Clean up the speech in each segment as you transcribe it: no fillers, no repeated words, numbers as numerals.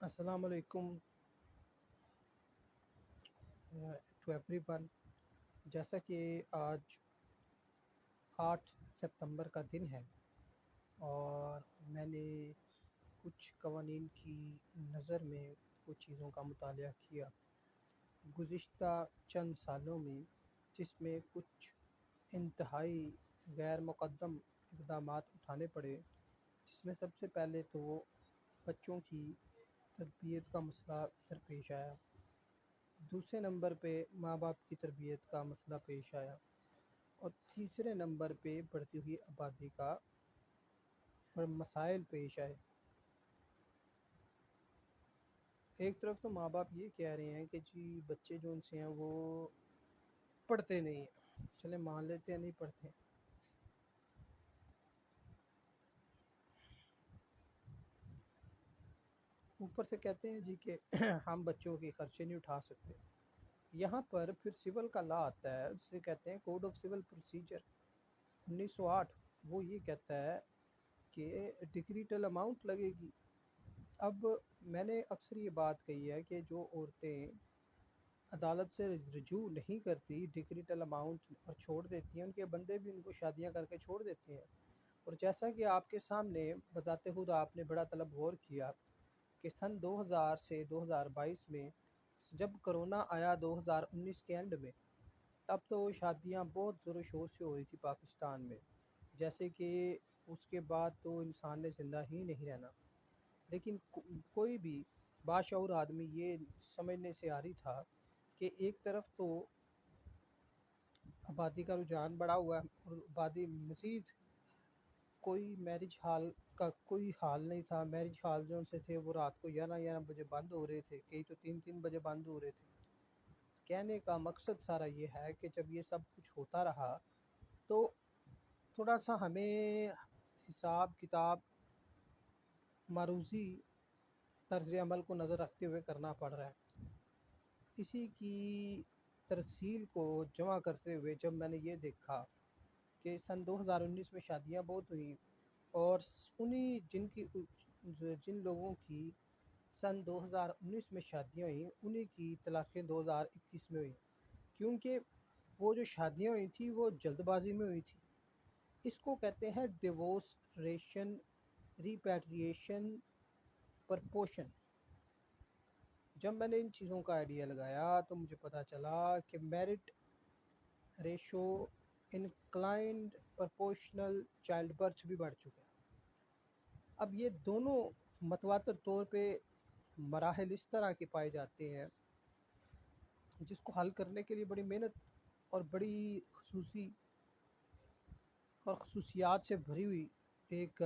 अस्सलाम वालेकुम to everyone. जैसा कि आज 8 सितंबर का दिन है और मैंने कुछ कवानीन की नज़र में कुछ चीज़ों का मुतालिया किया गुज़िश्ता चंद सालों में, जिसमें कुछ इंतहाई गैर मुक़द्दम इक़दामात उठाने पड़े। जिसमें सबसे पहले तो बच्चों की तरबियत का मसला दरपेश आया। दूसरे नंबर पे माँ बाप की तरबियत का मसला पेश आया और तीसरे नंबर पे बढ़ती हुई आबादी का मसाइल पेश आए। एक तरफ तो माँ बाप ये कह रहे हैं कि जी बच्चे जो उनसे हैं वो पढ़ते नहीं हैं, चले मान लेते हैं नहीं पढ़ते हैं। ऊपर से कहते हैं जी कि हम बच्चों के खर्चे नहीं उठा सकते। यहाँ पर फिर सिविल का लॉ आता है, उससे कहते हैं कोड ऑफ सिविल प्रोसीजर 1908। वो ये कहता है कि डिक्रीटल अमाउंट लगेगी। अब मैंने अक्सर ये बात कही है कि जो औरतें अदालत से रजू नहीं करती, डिक्रीटल अमाउंट और छोड़ देती हैं, उनके बंदे भी उनको शादियां करके छोड़ देते हैं। और जैसा कि आपके सामने बजाते खुद आपने बड़ा तलब गौर किया कि सन 2000 से 2022 में जब कोरोना आया 2019 के एंड में, तब तो शादियां बहुत ज़ोर शोर से हो रही थी पाकिस्तान में, जैसे कि उसके बाद तो इंसान ने ज़िंदा ही नहीं रहना। लेकिन कोई भी बाशऊर आदमी ये समझने से आ रही था कि एक तरफ तो आबादी का रुझान बढ़ा हुआ है और आबादी मज़ीद कोई मैरिज हाल का कोई हाल नहीं था। मैरिज हाल जो से थे वो रात को 11-11 बजे बंद हो रहे थे, कई तो 3-3 बजे बंद हो रहे थे। कहने का मकसद सारा ये है कि जब ये सब कुछ होता रहा तो थोड़ा सा हमें हिसाब किताब मारूजी तर्ज अमल को नज़र रखते हुए करना पड़ रहा है। इसी की तरसील को जमा करते हुए जब मैंने ये देखा कि सन 2019 में शादियां बहुत हुई और उन्हीं जिन लोगों की सन 2019 में शादियां हुई, उन्हीं की तलाक़ें 2021 में हुई, क्योंकि वो जो शादियां हुई थी वो जल्दबाजी में हुई थी। इसको कहते हैं डिवोर्स रेशन रिपैट्रिएशन प्रपोशन। जब मैंने इन चीज़ों का आइडिया लगाया तो मुझे पता चला कि merit ratio inclined proportional child birth भी बढ़ चुका है। अब ये दोनों मतवातर तौर पे मराहल इस तरह के पाए जाते हैं जिसको हल करने के लिए बड़ी मेहनत और बड़ी खसूसी और खसूसियात से भरी हुई एक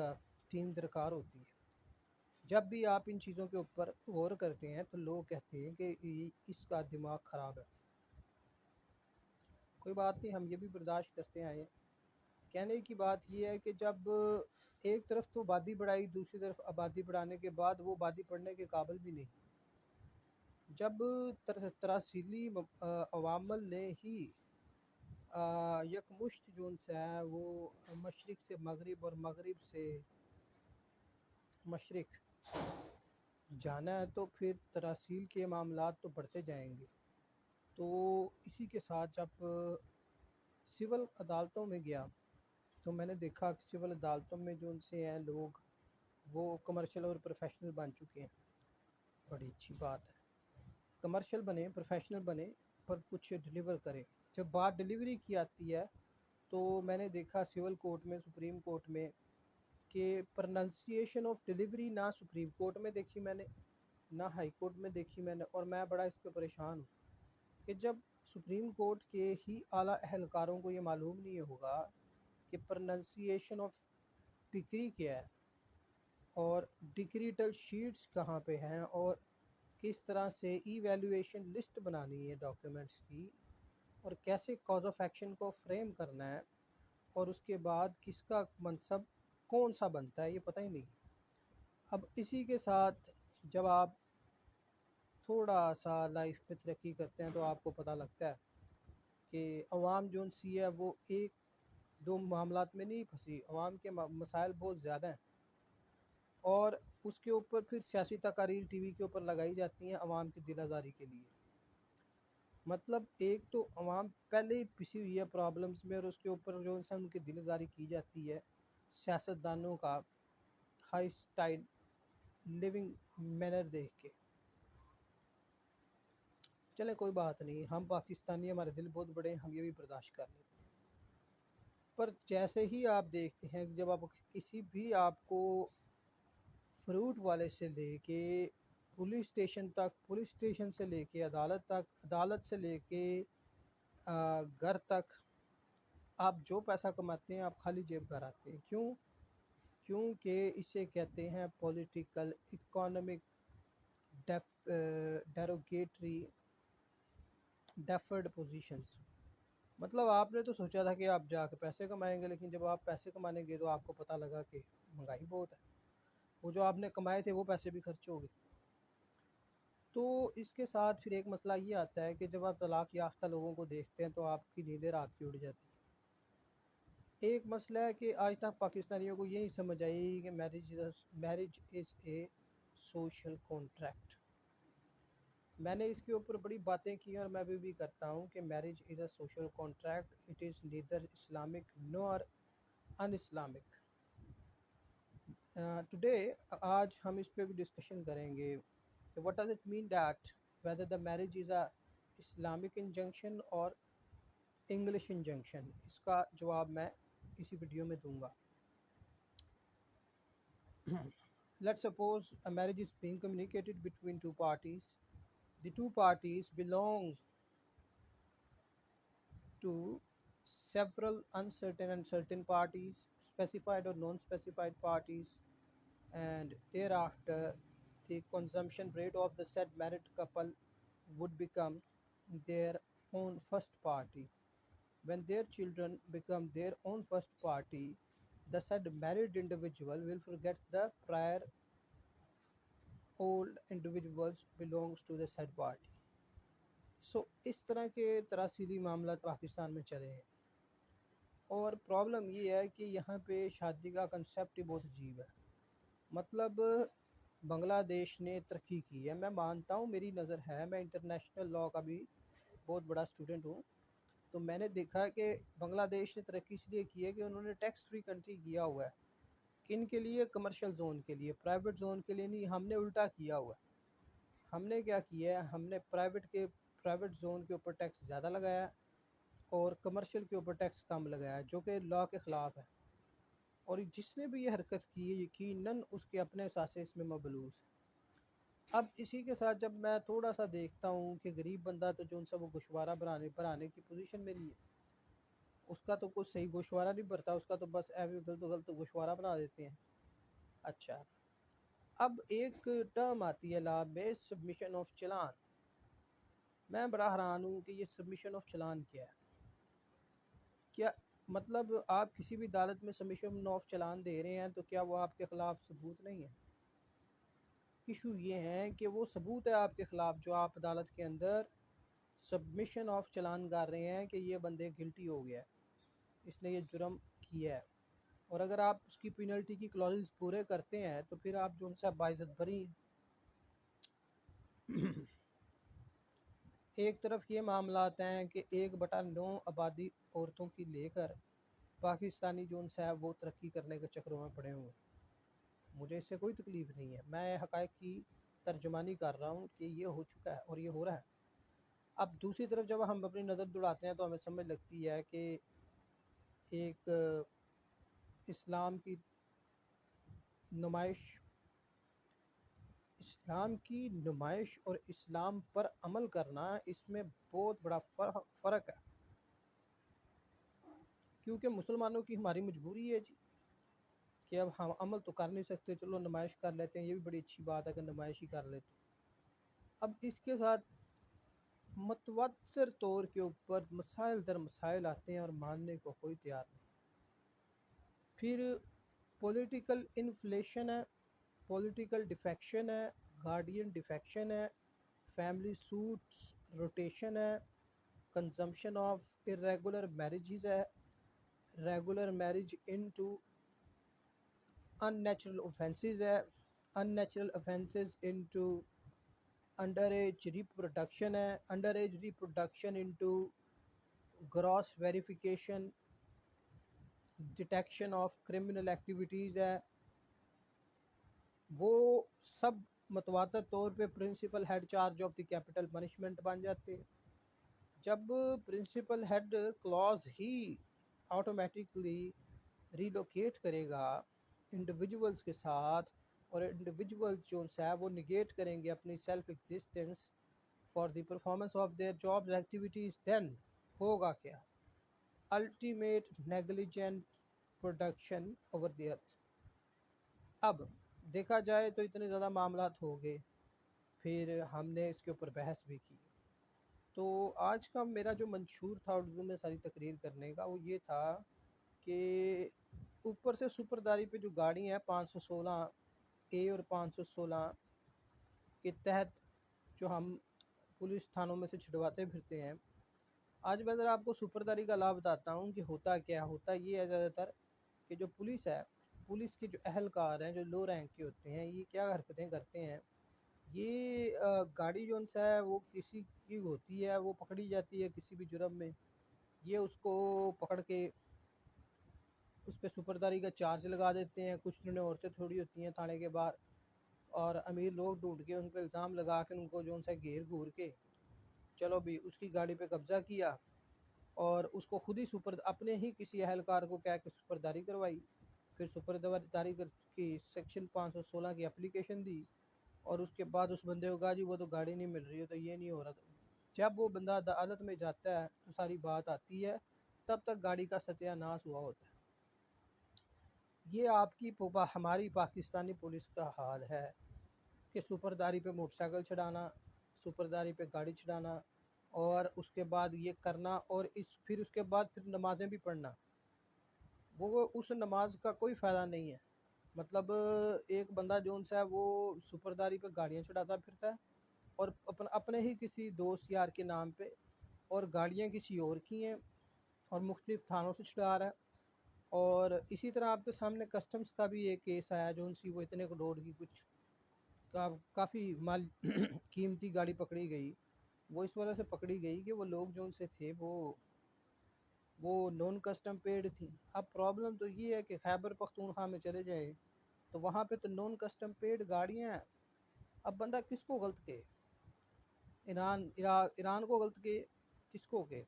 टीम दरकार होती है। जब भी आप इन चीज़ों के ऊपर गौर करते हैं तो लोग कहते हैं कि इसका दिमाग ख़राब है। कोई बात नहीं, हम ये भी बर्दाश्त करते आए हैं। कहने की बात यह है कि जब एक तरफ तो आबादी बढ़ाई, दूसरी तरफ आबादी बढ़ाने के बाद वो आबादी बढ़ने के काबिल भी नहीं। जब तरासीली अवामल ने ही यकमुश्त जो है वो मशरिक़ से मगरिब और मगरिब से मशरिक़ जाना है तो फिर तरासील के मामलात तो बढ़ते जाएंगे। तो इसी के साथ जब सिविल अदालतों में गया तो मैंने देखा कि सिविल अदालतों में जो उनसे हैं लोग वो कमर्शियल और प्रोफेशनल बन चुके हैं। बड़ी अच्छी बात है, कमर्शियल बने, प्रोफेशनल बने, पर कुछ डिलीवर करें। जब बात डिलीवरी की आती है तो मैंने देखा सिविल कोर्ट में, सुप्रीम कोर्ट में, कि प्रोनाउंसिएशन ऑफ डिलीवरी ना सुप्रीम कोर्ट में देखी मैंने, ना हाई कोर्ट में देखी मैंने। और मैं बड़ा इस पर परेशान हूँ कि जब सुप्रीम कोर्ट के ही आला अहलकारों को ये मालूम नहीं होगा कि प्रोनाउंसिएशन ऑफ डिक्री क्या है और डिक्रीटल शीट्स कहाँ पे हैं और किस तरह से इवैल्यूएशन लिस्ट बनानी है डॉक्यूमेंट्स की और कैसे कॉज ऑफ एक्शन को फ्रेम करना है और उसके बाद किसका मनसब कौन सा बनता है, ये पता ही नहीं। अब इसी के साथ जब आप थोड़ा सा लाइफ में तरक्की करते हैं तो आपको पता लगता है कि अवाम जो सी है वो एक दो मामलात में नहीं फंसी, अवाम के मसाइल बहुत ज़्यादा हैं। और उसके ऊपर फिर सियासी तकारीर टीवी के ऊपर लगाई जाती हैं अवाम की दिल आज़ारी के लिए। मतलब एक तो अवाम पहले ही पिसी हुई है प्रॉब्लम्स में, और उसके ऊपर जो इंसान उनकी दिल आज़ारी की जाती है सियासतदानों का हाई स्टाइल लिविंग मैनर देख के। चले कोई बात नहीं, हम पाकिस्तानी, हमारे दिल बहुत बड़े हैं, हम ये भी बर्दाश्त कर लेते हैं। पर जैसे ही आप देखते हैं जब आप किसी भी आपको फ्रूट वाले से लेके पुलिस स्टेशन तक, पुलिस स्टेशन से लेके अदालत तक, अदालत से लेके घर तक, आप जो पैसा कमाते हैं आप खाली जेब घर आते हैं। क्यों? क्योंकि इसे कहते हैं political economic derogatory deferred positions. मतलब आपने तो सोचा था कि आप जाके पैसे कमाएंगे, लेकिन जब आप पैसे कमाने गए तो आपको पता लगा कि महंगाई बहुत है, वो जो आपने कमाए थे वो पैसे भी खर्च हो गए। तो इसके साथ फिर एक मसला ये आता है कि जब आप तलाक याफ्ता लोगों को देखते हैं तो आपकी नींदें रात की उड़ जाती है। एक मसला है कि आज तक पाकिस्तानियों को ये नहीं समझ आई कि marriage is a social contract. मैंने इसके ऊपर बड़ी बातें की और मैं भी करता हूँ कि marriage is a social contract, it is neither Islamic nor un Islamic. Today आज हम इस पे भी डिस्कशन करेंगे कि what does it mean that whether the marriage is a Islamic injunction और इंग्लिश इंजंक्शन। इसका जवाब मैं इसी वीडियो में दूंगा। Let's suppose a marriage is being communicated between two parties. The two parties belong to several uncertain and certain parties, specified or non-specified parties, and thereafter the consumption rate of the said married couple would become their own first party. When their children become their own first party, the said married individual will forget the prior old individuals belongs to the said party. इस तरह के तरासीली मामला पाकिस्तान में चले हैं, और problem ये है कि यहाँ पे शादी का कंसेप्ट ही बहुत अजीब है। मतलब बांग्लादेश ने तरक्की की है, मैं मानता हूँ, मेरी नज़र है, मैं इंटरनेशनल लॉ का भी बहुत बड़ा स्टूडेंट हूँ, तो मैंने देखा है कि बांग्लादेश ने तरक्की इसलिए की है कि उन्होंने टैक्स फ्री कंट्री किया हुआ है। किन के लिए? कमर्शियल जोन के लिए, प्राइवेट जोन के लिए नहीं। हमने उल्टा किया हुआ है। हमने क्या किया है, हमने प्राइवेट जोन के ऊपर टैक्स ज़्यादा लगाया है और कमर्शियल के ऊपर टैक्स कम लगाया है, जो कि लॉ के ख़िलाफ़ है। और जिसने भी ये हरकत की है यकीनन उसके अपने सासे इसमें मबलूस है। अब इसी के साथ जब मैं थोड़ा सा देखता हूँ कि गरीब बंदा तो जो उनसे वो गोशवारा बनाने की पोजीशन में नहीं है, उसका तो कुछ सही गोशवारा नहीं भरता, उसका तो बस ऐसे गलत गलत गोशवारा बना देते हैं। अच्छा, अब एक टर्म आती है लॉ में, सबमिशन ऑफ चलान। मैं बड़ा हैरान हूँ कि ये सबमिशन ऑफ चलान क्या है। क्या मतलब आप किसी भी अदालत में सबमिशन ऑफ चलान दे रहे हैं तो क्या वो आपके ख़िलाफ़ सबूत नहीं है? इशू ये है कि वो सबूत है आपके ख़िलाफ़ जो आप अदालत के अंदर सबमिशन ऑफ चलान कर रहे हैं कि ये बंदे गिल्टी हो गया है, इसने ये जुर्म किया है। और अगर आप उसकी पेनल्टी की क्लॉजेस पूरे करते हैं तो फिर आप जो उनसे बाइज़्ज़त बरी हैं। एक तरफ ये मामला आता है कि 1/9 आबादी औरतों की लेकर पाकिस्तानी जो उनसे है वो तरक्की करने के चक्रों में पड़े हुए हैं। मुझे इससे कोई तकलीफ़ नहीं है, मैं हक़ाइक़ की तर्जुमानी कर रहा हूँ कि ये हो चुका है और ये हो रहा है। अब दूसरी तरफ जब हम अपनी नज़र दौड़ाते हैं तो हमें समझ लगती है कि एक इस्लाम की नुमाइश और इस्लाम पर अमल करना, इसमें बहुत बड़ा फ़र्क है। क्योंकि मुसलमानों की हमारी मजबूरी है जी कि अब हम अमल तो कर नहीं सकते, चलो नुमाइश कर लेते हैं, ये भी बड़ी अच्छी बात है कि नुमाइश ही कर लेते हैं। अब इसके साथ मतवातर तौर के ऊपर मसाइल दर मसाइल आते हैं और मानने को कोई तैयार नहीं। फिर पॉलिटिकल इन्फ्लेशन है, पॉलिटिकल डिफेक्शन है, गार्डियन डिफेक्शन है, फैमिली सूट्स रोटेशन है, कंजम्पशन ऑफ इरेगुलर मैरिजेस है, regular marriage into unnatural offences है, unnatural offences into under age reproduction है, under age reproduction into gross verification, detection of criminal activities है, वो सब मतवातर तौर पे principal head charge of the capital punishment बन जाते हैं। जब प्रिंसिपल हेड क्लॉज ही ऑटोमेटिकली रिलोकेट करेगा इंडिविजुअल्स के साथ, और इंडिविजुअल्स जो है वो निगेट करेंगे अपनी self existence for the performance of their jobs activities, then होगा क्या? Ultimate negligent production over the earth. अब देखा जाए तो इतने ज़्यादा मामलात हो गए, फिर हमने इसके ऊपर बहस भी की। तो आज का मेरा जो मंशूर था उर्दू में सारी तकरीर करने का, वो ये था कि ऊपर से सुपरदारी पे जो गाड़ी है 516 ए और 516 के तहत जो हम पुलिस थानों में से छिड़वाते फिरते हैं, आज मैं ज़रा आपको सुपरदारी का लाभ बताता हूँ कि होता क्या होता ये है। ज़्यादातर कि जो पुलिस है, पुलिस के जो अहलकार हैं, जो लो रैंक के होते हैं, ये क्या हरकतें करते हैं, ये गाड़ी जो सा है वो किसी की होती है, वो पकड़ी जाती है किसी भी जुर्म में, ये उसको पकड़ के उस पर सुपरदारी का चार्ज लगा देते हैं। कुछ उन्हें औरतें थोड़ी होती हैं थाने के बाहर, और अमीर लोग ढूंढ के उन पर इल्ज़ाम लगा के उनको जो सा घेर घूर के चलो भी उसकी गाड़ी पे कब्ज़ा किया, और उसको खुद ही अपने ही किसी अहलकार को कह के सुपरदारी करवाई। फिर सुपरदारी की सेक्शन 516 की एप्लीकेशन दी, और उसके बाद उस बंदे को कहा जी वो तो गाड़ी नहीं मिल रही है, तो ये नहीं हो रहा। जब वो बंदा अदालत में जाता है तो सारी बात आती है, तब तक गाड़ी का सत्यानाश हुआ होता है। ये आपकी हमारी पाकिस्तानी पुलिस का हाल है कि सुपरदारी पे मोटरसाइकिल चढ़ाना, सुपरदारी पे गाड़ी चढ़ाना, और उसके बाद ये करना, और फिर उसके बाद फिर नमाज़ें भी पढ़ना। वो उस नमाज का कोई फ़ायदा नहीं है। मतलब एक बंदा जो सा है वो सुपरदारी पे गाड़ियाँ चढ़ाता फिरता है, और अपने ही किसी दोस्त यार के नाम पे, और गाड़ियाँ किसी और की हैं, और मुख्तलिफ थानों से छुड़ा रहा है। और इसी तरह आपके सामने कस्टम्स का भी एक केस आया जो उनसी वो इतने करोड़ की कुछ काफ़ी माल कीमती गाड़ी पकड़ी गई। वो इस वजह से पकड़ी गई कि वो लोग जो उनसे थे वो नॉन कस्टम पेड थी। अब प्रॉब्लम तो ये है कि खैबर पख्तूनख्वा में चले जाए तो वहाँ पे तो नॉन कस्टम पेड गाड़ियाँ हैं। अब बंदा किसको गलत के? ईरान को गलत के? किसको के?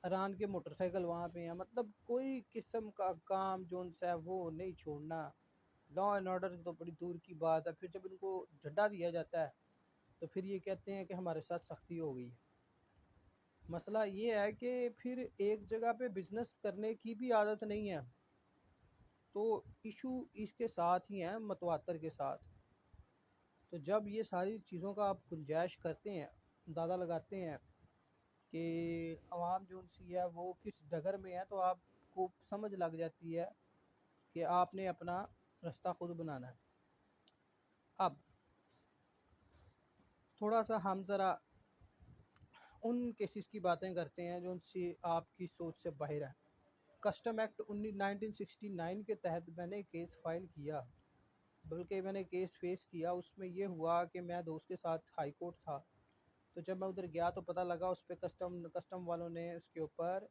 ईरान के मोटरसाइकिल वहाँ पे हैं। मतलब कोई किस्म का काम जो है वो नहीं छोड़ना। लॉ एंड ऑर्डर तो बड़ी दूर की बात है। फिर जब इनको झंडा दिया जाता है तो फिर ये कहते हैं कि हमारे साथ सख्ती हो गई है। मसला ये है कि फिर एक जगह पे बिजनेस करने की भी आदत नहीं है, तो इशू इसके साथ ही है, मतवातर के साथ। तो जब ये सारी चीज़ों का आप गुंजाइश करते हैं, अंदाज़ा लगाते हैं कि आवाम जो सी है वो किस डगर में है, तो आपको समझ लग जाती है कि आपने अपना रास्ता खुद बनाना है। अब थोड़ा सा हम ज़रा उन केसेस की बातें करते हैं जो उनसे आपकी सोच से बाहर है। कस्टम एक्ट 1969 के तहत मैंने केस फाइल किया, बल्कि मैंने केस फेस किया। उसमें ये हुआ कि मैं दोस्त के साथ हाई कोर्ट था, तो जब मैं उधर गया तो पता लगा उस पर कस्टम वालों ने उसके ऊपर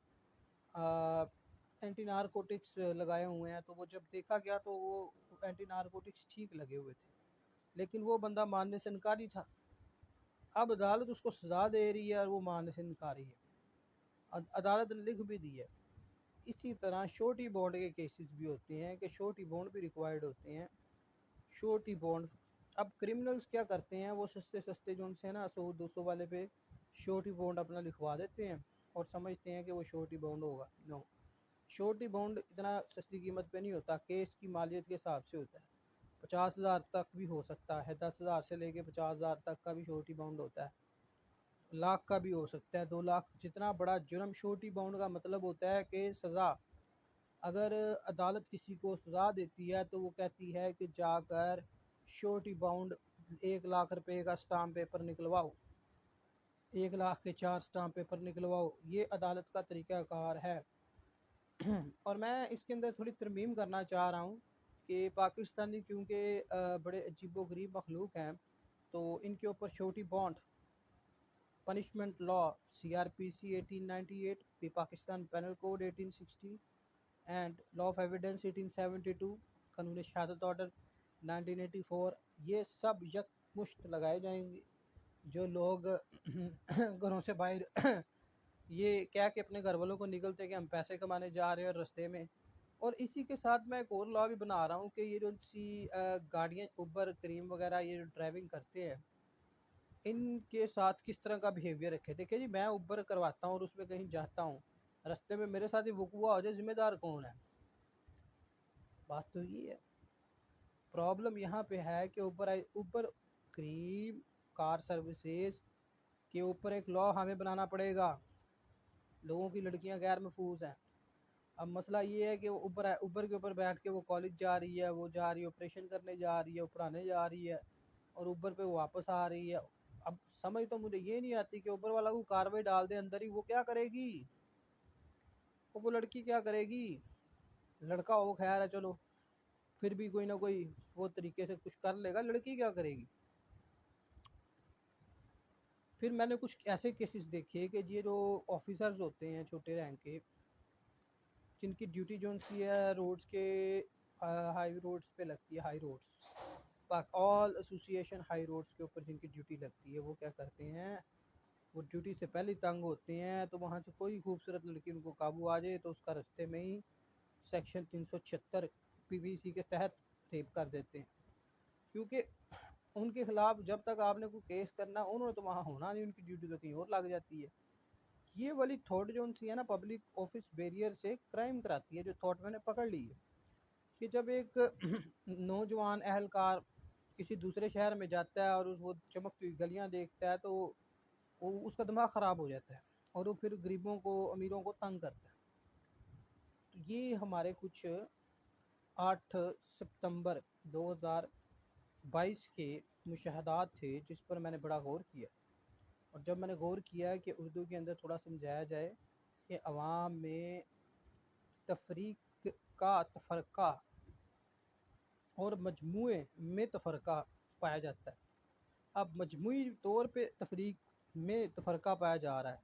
एंटी नारकोटिक्स लगाए हुए हैं। तो वो जब देखा गया तो वो एंटी नारकोटिक्स ठीक लगे हुए थे, लेकिन वो बंदा मानने से इनकारी था। अब अदालत उसको सज़ा दे रही है और वो मानने से इनकारी है। अदालत ने लिख भी दी है। इसी तरह शोर्टी बॉन्ड के केसेस भी होते हैं कि शोर्टी बॉन्ड भी रिक्वायर्ड होते हैं। शोर्टी बॉन्ड, अब क्रिमिनल्स क्या करते हैं, वो सस्ते सस्ते जो उनसे ना 100-200 वाले पे शोर्टी बॉन्ड अपना लिखवा देते हैं और समझते हैं कि वो शोर्टी बॉन्ड होगा। नो, शोर्टी बॉन्ड इतना सस्ती कीमत पे नहीं होता, केस की मालियत के हिसाब से होता है। 50,000 तक भी हो सकता है, 10,000 से लेके 50,000 तक का भी शोर्टी बॉन्ड होता है, लाख का भी हो सकता है, 2 लाख। जितना बड़ा जुर्म, शोर्टी बॉन्ड का मतलब होता है कि सज़ा, अगर अदालत किसी को सज़ा देती है तो वो कहती है कि जाकर श्योरिटी बॉन्ड 1 लाख रुपए का स्टाम्प पेपर निकलवाओ, 1 लाख के 4 स्टाम्प पेपर निकलवाओ। ये अदालत का तरीक़ाकार है। और मैं इसके अंदर थोड़ी तरमीम करना चाह रहा हूँ कि पाकिस्तानी क्योंकि बड़े अजीबो-गरीब मखलूक हैं, तो इनके ऊपर छोटी bond punishment law CRPC 1898, the Pakistan penal code 1860 and law of evidence 1872, कानून शहादत ऑर्डर 1984, ये सब यकमुश्त लगाए जाएंगे। जो लोग घरों से बाहर ये कह के अपने घर वालों को निकलते कि हम पैसे कमाने जा रहे हैं और रास्ते में, और इसी के साथ मैं एक और लॉ भी बना रहा हूँ कि ये जो सी गाड़ियाँ उबर करीम वगैरह ये जो ड्राइविंग करते हैं, इनके साथ किस तरह का बिहेवियर रखे। देखिए जी, मैं उबर करवाता हूँ और उसमें कहीं जाता हूँ, रास्ते में मेरे साथ ही वकूआ हो जाए, जिम्मेदार कौन है? बात तो ये है। प्रॉब्लम यहाँ पे है कि ऊपर करीम कार सर्विसेज के ऊपर एक लॉ हमें बनाना पड़ेगा। लोगों की लड़कियां गैर महफूज हैं। अब मसला ये है कि वो ऊबर के ऊपर बैठ के वो कॉलेज जा रही है, वो जा रही है ऑपरेशन करने जा रही है, वो पढ़ाने जा रही है, और ऊबर पे वो वापस आ रही है। अब समझ तो मुझे ये नहीं आती कि ऊबर वाला को कार्रवाई डाल दे अंदर ही, वो क्या करेगी? वो लड़की क्या करेगी? लड़का हो खैर है, चलो फिर भी कोई ना कोई वो तरीके से कुछ कर लेगा, लड़की क्या करेगी? फिर मैंने कुछ ऐसे केसेस देखे कि ये जो ऑफिसर्स होते हैं छोटे रैंक के, जिनकी ड्यूटी जो सी है रोड्स के हाई रोड्स पे लगती है, high roads all association high roads के ऊपर जिनकी ड्यूटी लगती है, वो क्या करते हैं, वो ड्यूटी से पहले ही तंग होते हैं, तो वहाँ से कोई खूबसूरत लड़की उनको काबू आ जाए तो उसका रास्ते में ही सेक्शन 376 PVC के तहत रेप कर देते हैं। क्योंकि उनके खिलाफ जब तक आपने कोई केस करना, उन्होंने तो वहाँ होना नहीं, उनकी ड्यूटी तो कहीं और लग जाती है। ये वाली थॉट जो उनसी है ना, पब्लिक ऑफिस बैरियर से क्राइम कराती है, जो थॉट मैंने पकड़ ली है कि जब एक नौजवान अहलकार किसी दूसरे शहर में जाता है और उस वो चमकती हुई गलियां देखता है, तो वो उसका दिमाग ख़राब हो जाता है और वो फिर गरीबों को अमीरों को तंग करता है। तो ये हमारे कुछ 8 सितंबर 2022 के मुशाहदात थे जिस पर मैंने बड़ा गौर किया। और जब मैंने गौर किया कि उर्दू के अंदर थोड़ा समझाया जाए कि अवाम में तफरीक का तफरका और मजमूए में तफरका पाया जाता है। अब मजमूई तौर पे तफरीक में तफरका पाया जा रहा है,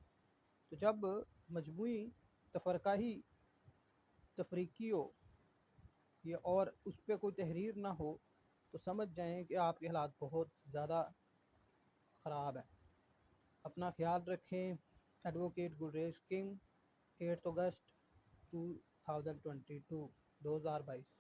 तो जब मजमूई तफरका ही तफरीकी हो ये और उस पर कोई तहरीर ना हो, तो समझ जाएं कि आपके हालात बहुत ज़्यादा ख़राब है। अपना ख्याल रखें। एडवोकेट गुलरेज किंग, 8 अगस्त 2022।